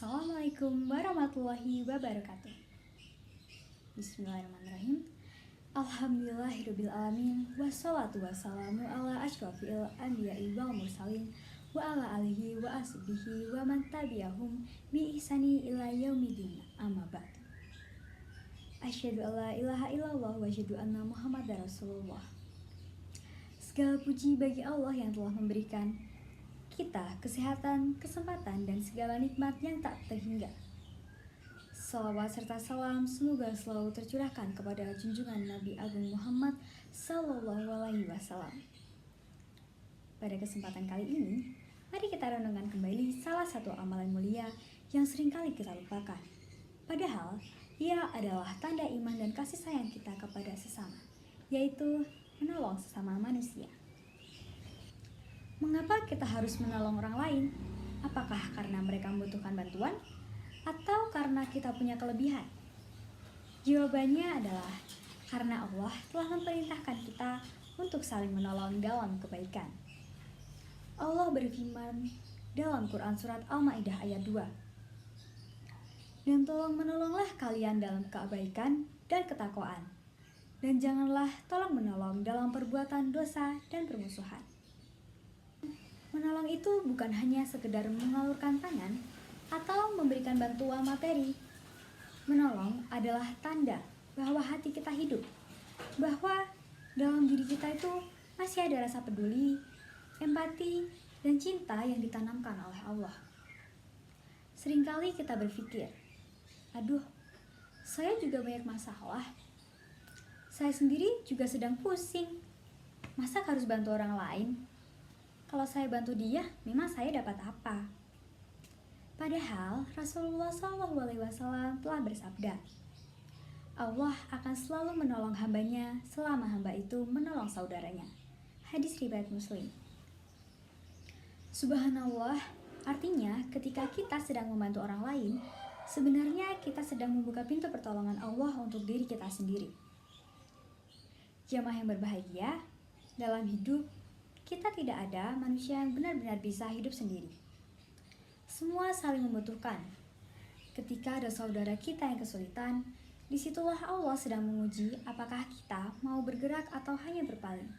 Assalamualaikum warahmatullahi wabarakatuh. Bismillahirrahmanirrahim. Alhamdulillahirrabbilalamin. Wassalatu wassalamu ala asyrafil anbiya'i wal mursalin wa ala alihi wa asbihi wa man tabi'ahum bi ihsani ila yaumidin. Amma ba'du. Asyhadu an la ilaha illallah wa asyhadu anna Muhammadar Rasulullah. Segala puji bagi Allah yang telah memberikan kita kesehatan, kesempatan, dan segala nikmat yang tak terhingga. Salawat serta salam semoga selalu tercurahkan kepada junjungan Nabi Agung Muhammad Sallallahu Alaihi Wasallam. Pada kesempatan kali ini, mari kita renungkan kembali salah satu amalan mulia yang seringkali kita lupakan. Padahal, ia adalah tanda iman dan kasih sayang kita kepada sesama, yaitu menolong sesama manusia. Mengapa kita harus menolong orang lain? Apakah karena mereka membutuhkan bantuan? Atau karena kita punya kelebihan? Jawabannya adalah karena Allah telah memerintahkan kita untuk saling menolong dalam kebaikan. Allah berfirman dalam Quran Surat Al-Ma'idah ayat 2. Dan tolong menolonglah kalian dalam kebaikan dan ketakwaan. Dan janganlah tolong menolong dalam perbuatan dosa dan permusuhan. Menolong itu bukan hanya sekedar mengalurkan tangan atau memberikan bantuan materi. Menolong adalah tanda bahwa hati kita hidup, bahwa dalam diri kita itu masih ada rasa peduli, empati, dan cinta yang ditanamkan oleh Allah. Seringkali kita berpikir, aduh, saya juga banyak masalah. Saya sendiri juga sedang pusing. Masa harus bantu orang lain? Kalau saya bantu dia, memang saya dapat apa? Padahal Rasulullah SAW telah bersabda, Allah akan selalu menolong hambanya selama hamba itu menolong saudaranya. Hadis riwayat Muslim. Subhanallah, artinya ketika kita sedang membantu orang lain, sebenarnya kita sedang membuka pintu pertolongan Allah untuk diri kita sendiri. Jamaah yang berbahagia, dalam hidup kita tidak ada manusia yang benar-benar bisa hidup sendiri. Semua saling membutuhkan. Ketika ada saudara kita yang kesulitan, disitulah Allah sedang menguji apakah kita mau bergerak atau hanya berpaling.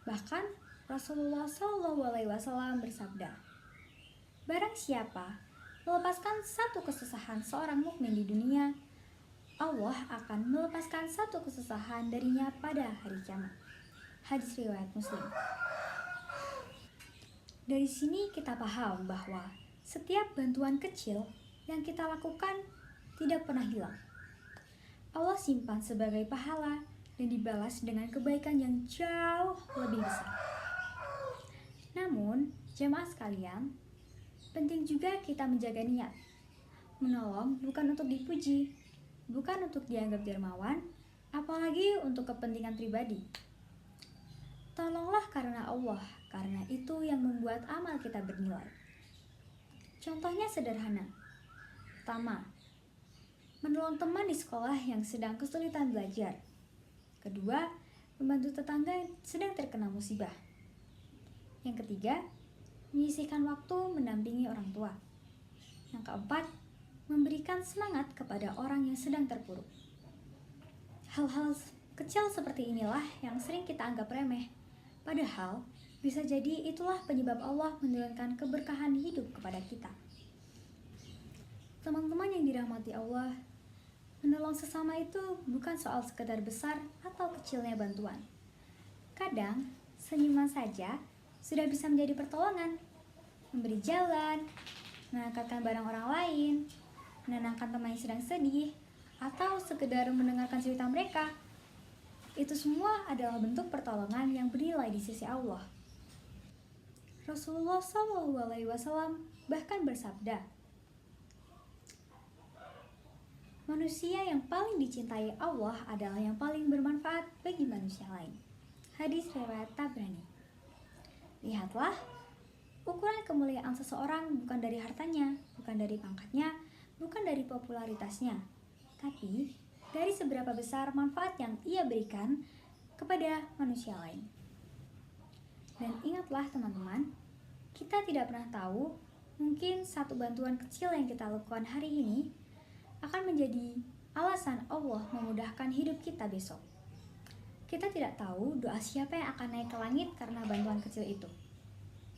Bahkan Rasulullah SAW bersabda, barang siapa melepaskan satu kesusahan seorang mukmin di dunia, Allah akan melepaskan satu kesusahan darinya pada hari kiamat. Hadis riwayat Muslim. Dari sini kita paham bahwa setiap bantuan kecil yang kita lakukan tidak pernah hilang. Allah simpan sebagai pahala dan dibalas dengan kebaikan yang jauh lebih besar. Namun, jemaah sekalian, penting juga kita menjaga niat. Menolong bukan untuk dipuji, bukan untuk dianggap dermawan, apalagi untuk kepentingan pribadi. Tolonglah karena Allah, karena itu yang membuat amal kita bernilai. Contohnya sederhana. Pertama, menolong teman di sekolah yang sedang kesulitan belajar. Kedua, membantu tetangga yang sedang terkena musibah. Yang ketiga, menyisihkan waktu mendampingi orang tua. Yang keempat, memberikan semangat kepada orang yang sedang terpuruk. Hal-hal kecil seperti inilah yang sering kita anggap remeh. Padahal, bisa jadi itulah penyebab Allah menurunkan keberkahan hidup kepada kita. Teman-teman yang dirahmati Allah, menolong sesama itu bukan soal sekedar besar atau kecilnya bantuan. Kadang, senyuman saja sudah bisa menjadi pertolongan. Memberi jalan, mengangkatkan barang orang lain, menenangkan teman yang sedang sedih, atau sekedar mendengarkan cerita mereka. Itu semua adalah bentuk pertolongan yang bernilai di sisi Allah. Rasulullah SAW bahkan bersabda, manusia yang paling dicintai Allah adalah yang paling bermanfaat bagi manusia lain. Hadis riwayat Tabrani. Lihatlah, ukuran kemuliaan seseorang bukan dari hartanya, bukan dari pangkatnya, bukan dari popularitasnya, tapi dari seberapa besar manfaat yang ia berikan kepada manusia lain. Dan ingatlah teman-teman, kita tidak pernah tahu Mungkin satu bantuan kecil yang kita lakukan hari ini akan menjadi alasan Allah memudahkan hidup kita besok. Kita tidak tahu doa siapa yang akan naik ke langit karena bantuan kecil itu.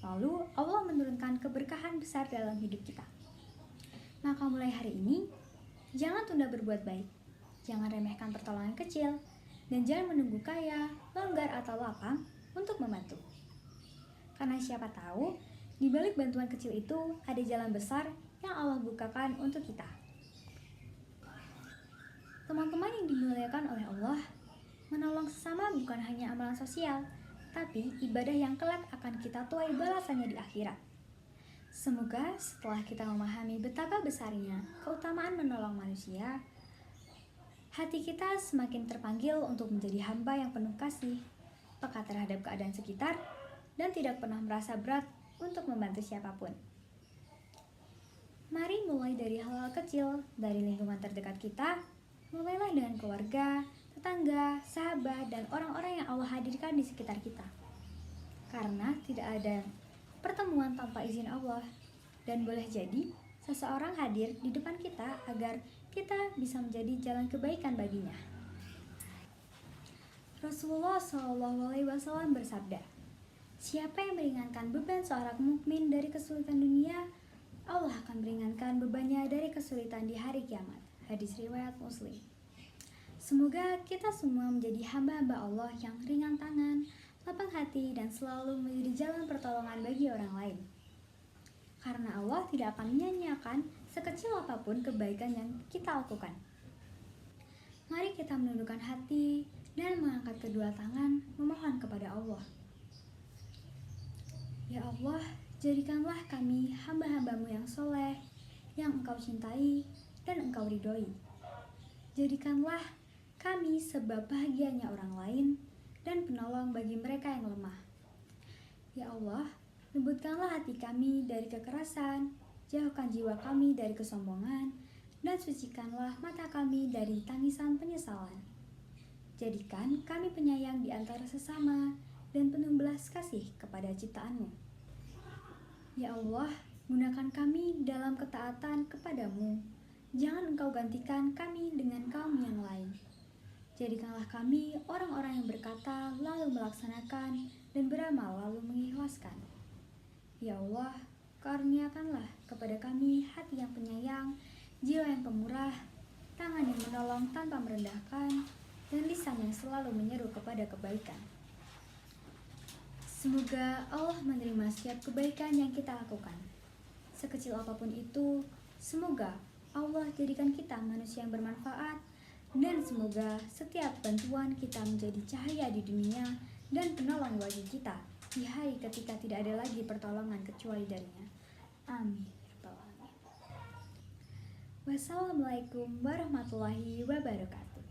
Lalu Allah menurunkan keberkahan besar dalam hidup kita. Maka mulai hari ini, jangan tunda berbuat baik. Jangan remehkan pertolongan kecil. Dan jangan menunggu kaya, longgar, atau lapang untuk membantu. Karena siapa tahu, di balik bantuan kecil itu ada jalan besar yang Allah bukakan untuk kita. Teman-teman yang dimuliakan oleh Allah, menolong sesama bukan hanya amalan sosial, tapi ibadah yang kelak akan kita tuai balasannya di akhirat. Semoga setelah kita memahami betapa besarnya keutamaan menolong manusia, hati kita semakin terpanggil untuk menjadi hamba yang penuh kasih, peka terhadap keadaan sekitar, dan tidak pernah merasa berat untuk membantu siapapun. Mari mulai dari hal-hal kecil, dari lingkungan terdekat kita. Mulailah dengan keluarga, tetangga, sahabat, dan orang-orang yang Allah hadirkan di sekitar kita. Karena tidak ada pertemuan tanpa izin Allah, dan boleh jadi seseorang hadir di depan kita agar kita bisa menjadi jalan kebaikan baginya. Rasulullah SAW bersabda, siapa yang meringankan beban seorang mukmin dari kesulitan dunia, Allah akan meringankan bebannya dari kesulitan di hari kiamat. Hadis riwayat Muslim. Semoga kita semua menjadi hamba-hamba Allah yang ringan tangan, lapang hati, dan selalu menjadi jalan pertolongan bagi orang lain. Karena Allah tidak akan menyanyiakan sekecil apapun kebaikan yang kita lakukan. Mari kita menundukkan hati dan mengangkat kedua tangan memohon kepada Allah. Ya Allah, jadikanlah kami hamba-hambamu yang soleh, yang Engkau cintai dan Engkau ridhoi. Jadikanlah kami sebab bahagianya orang lain dan penolong bagi mereka yang lemah. Ya Allah, lembutkanlah hati kami dari kekerasan, jauhkan jiwa kami dari kesombongan, dan sucikanlah mata kami dari tangisan penyesalan. Jadikan kami penyayang di antara sesama dan penuh belas kasih kepada ciptaan-Mu. Ya Allah, gunakan kami dalam ketaatan kepadamu. Jangan Engkau gantikan kami dengan kaum yang lain. Jadikanlah kami orang-orang yang berkata lalu melaksanakan dan beramal lalu mengikhlaskan. Ya Allah, karuniakanlah kepada kami hati yang penyayang, jiwa yang pemurah, tangan yang menolong tanpa merendahkan, dan lisan yang selalu menyeru kepada kebaikan. Semoga Allah menerima setiap kebaikan yang kita lakukan. Sekecil apapun itu, semoga Allah jadikan kita manusia yang bermanfaat, dan semoga setiap bantuan kita menjadi cahaya di dunia dan penolong bagi kita di hari ketika tidak ada lagi pertolongan kecuali darinya. Amin. Wassalamualaikum warahmatullahi wabarakatuh.